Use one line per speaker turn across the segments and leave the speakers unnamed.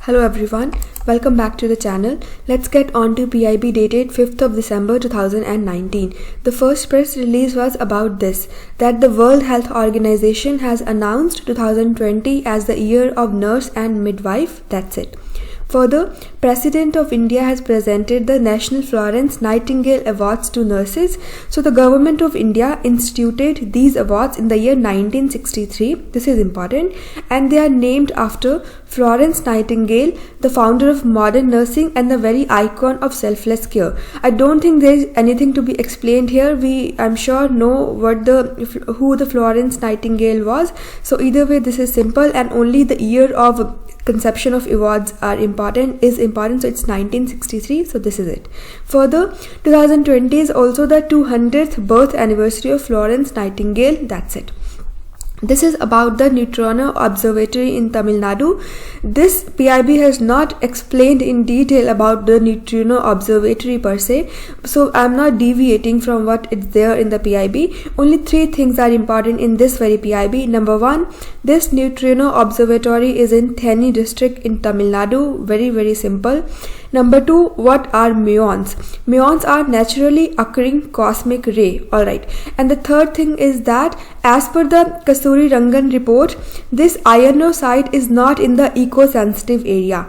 Hello everyone, welcome back to the channel. Let's get on to PIB dated 5th of December 2019. The first press release was about this, that the World Health Organization has announced 2020 as the year of nurse and midwife. That's it. Further, President of India has presented the National Florence Nightingale Awards to nurses. So the Government of India instituted these awards in the year 1963. This is important, and they are named after Florence Nightingale, the founder of modern nursing and the very icon of selfless care. I don't think there is anything to be explained here. I'm sure know who the Florence Nightingale was. So either way, this is simple, and only the year of conception of awards is important, so it's 1963. So this is it. Further, 2020 is also the 200th birth anniversary of Florence Nightingale. That's it. This is about the Neutrino Observatory in Tamil Nadu. This PIB has not explained in detail about the Neutrino Observatory per se, so I'm not deviating from what is there in the PIB. Only three things are important in this very PIB. Number one, this Neutrino Observatory is in Theni district in Tamil Nadu. Very simple. Number two, what are muons? Muons are naturally occurring cosmic ray. Alright. And the third thing is that as per the Kasturi Rangan report, this INO site is not in the eco-sensitive area.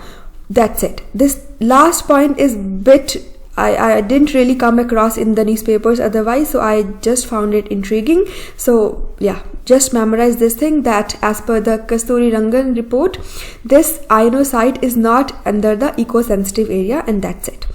That's it. This last point is I didn't really come across in the newspapers otherwise, so I just found it intriguing. So yeah, just memorize this thing, that as per the Kasturi Rangan report, this INO site is not under the eco-sensitive area, and that's it.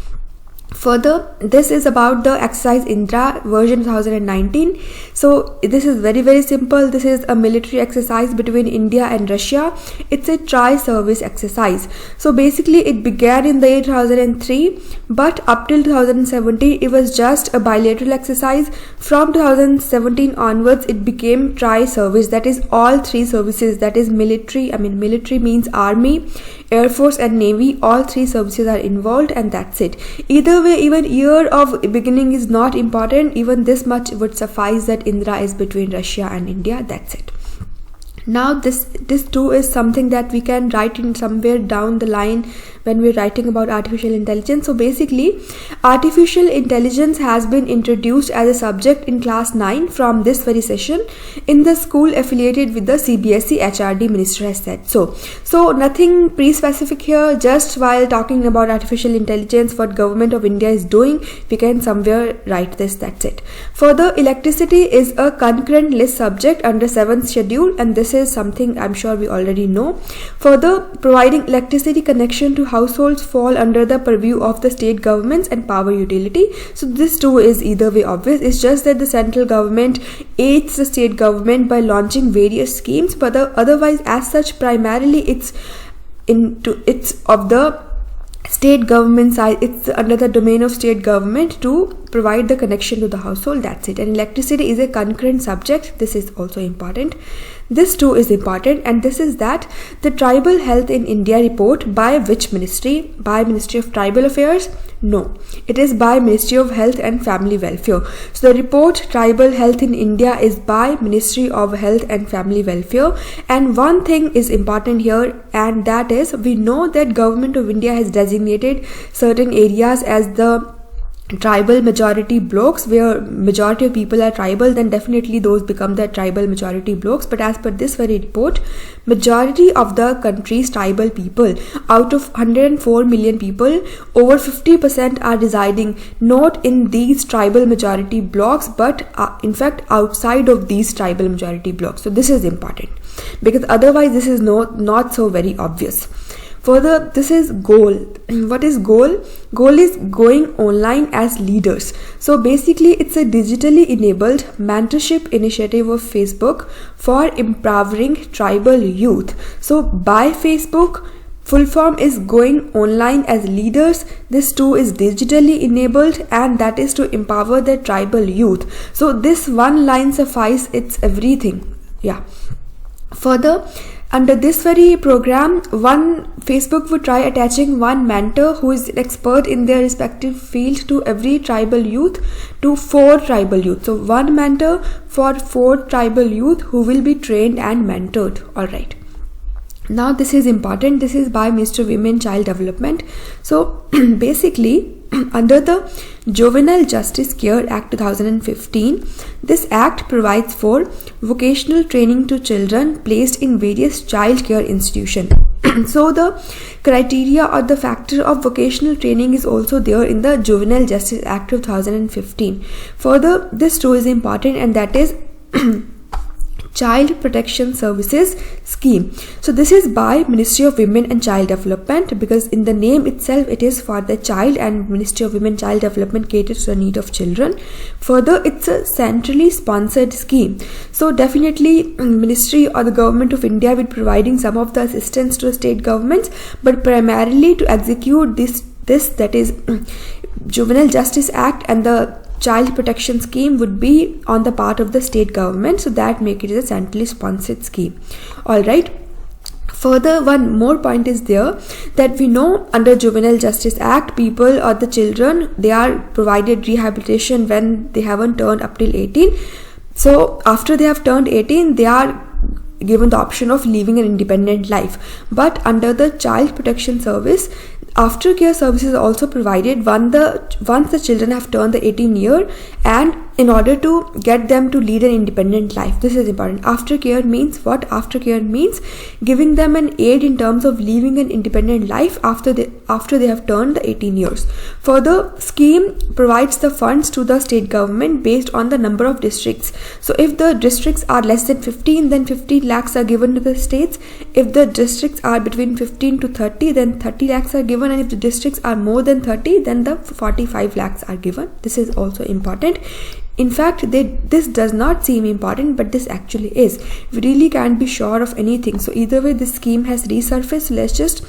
Further, this is about the exercise INDRA version 2019. So this is very simple. This is a military exercise between India and Russia. It's a tri-service exercise. So basically it began in the year 2003, but up till 2017 it was just a bilateral exercise. From 2017 onwards it became tri-service, that is all three services, that is military means army, air force and navy. All three services are involved, and that's it. Either way, even year of beginning is not important. Even this much would suffice, that INDRA is between Russia and India. That's it. Now this too is something that we can write in somewhere down the line when we're writing about artificial intelligence. So basically, artificial intelligence has been introduced as a subject in class 9 from this very session in the school affiliated with the CBSE HRD minister has said. So nothing pre-specific here, just while talking about artificial intelligence, what government of India is doing, we can somewhere write this. That's it. Further, electricity is a concurrent list subject under 7th schedule, and this is something I'm sure we already know. Further, providing electricity connection to households fall under the purview of the state governments and power utility. So this too is either way obvious. It's just that the central government aids the state government by launching various schemes, but otherwise as such primarily it's of the state government side. It's under the domain of state government to provide the connection to the household. That's it. And electricity is a concurrent subject. This is also important. This too is important, and this is that the Tribal Health in India report by which ministry? By Ministry of Tribal Affairs? No, it is by Ministry of Health and Family Welfare. So the report Tribal Health in India is by Ministry of Health and Family Welfare. And one thing is important here, and that is, we know that Government of India has designated certain areas as the tribal majority blocks, where majority of people are tribal, then definitely those become the tribal majority blocks. But as per this very report, majority of the country's tribal people, out of 104 million people, over 50% are residing not in these tribal majority blocks, but in fact outside of these tribal majority blocks. So this is important, because otherwise this is not so very obvious. Further, this is goal. What is goal? Goal is going online as leaders. So basically it's a digitally enabled mentorship initiative of Facebook for empowering tribal youth. So by Facebook, full form is going online as leaders. This too is digitally enabled, and that is to empower the tribal youth. So this one line suffice, it's everything. Yeah. Further, under this very program, Facebook would try attaching one mentor who is an expert in their respective field to every tribal youth, to 4 tribal youth. So one mentor for 4 tribal youth who will be trained and mentored. Alright. Now this is important. This is by Ministry of Women and Child Development. So basically, under the Juvenile Justice Care Act 2015, this act provides for vocational training to children placed in various child care institutions. So the criteria or the factor of vocational training is also there in the Juvenile Justice Act 2015. Further, this too is important, and that is Child Protection Services Scheme. So this is by Ministry of Women and Child Development, because in the name itself it is for the child, and Ministry of Women and Child Development caters to the need of children. Further, it's a centrally sponsored scheme. So definitely Ministry or the Government of India will be providing some of the assistance to the state governments, but primarily to execute this that is Juvenile Justice Act and the Child Protection Scheme would be on the part of the state government, so that make it a centrally sponsored scheme. Alright. Further, one more point is there, that we know under Juvenile Justice Act, people or the children, they are provided rehabilitation when they haven't turned up till 18. So after they have turned 18, they are given the option of living an independent life. But under the Child Protection Service, aftercare services are also provided once the children have turned the 18 year, and in order to get them to lead an independent life. This is important. Aftercare means what? Aftercare means giving them an aid in terms of living an independent life after they have turned the 18 years. Further, scheme provides the funds to the state government based on the number of districts. So if the districts are less than 15, then 15 lakhs are given to the states. If the districts are between 15 to 30, then 30 lakhs are given, and if the districts are more than 30, then the 45 lakhs are given. This is also important. In fact, this does not seem important, but this actually is. We really can't be sure of anything. So either way, this scheme has resurfaced. Let's just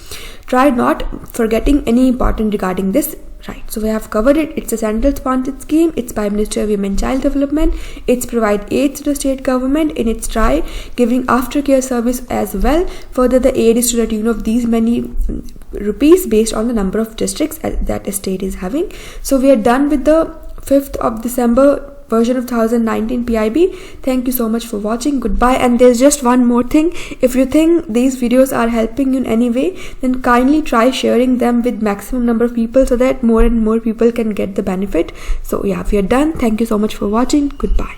try not forgetting any important regarding this. Right, so we have covered it. It's a central sponsored scheme. It's by Ministry of Women and Child Development. It's provide aid to the state government in its try giving aftercare service as well. Further, the aid is to the tune of these many rupees based on the number of districts that a state is having. So we are done with the 5th of December version of 2019 PIB. Thank you so much for watching. Goodbye. And there's just one more thing. If you think these videos are helping you in any way, then kindly try sharing them with maximum number of people so that more and more people can get the benefit. So yeah, we are done. Thank you so much for watching. Goodbye.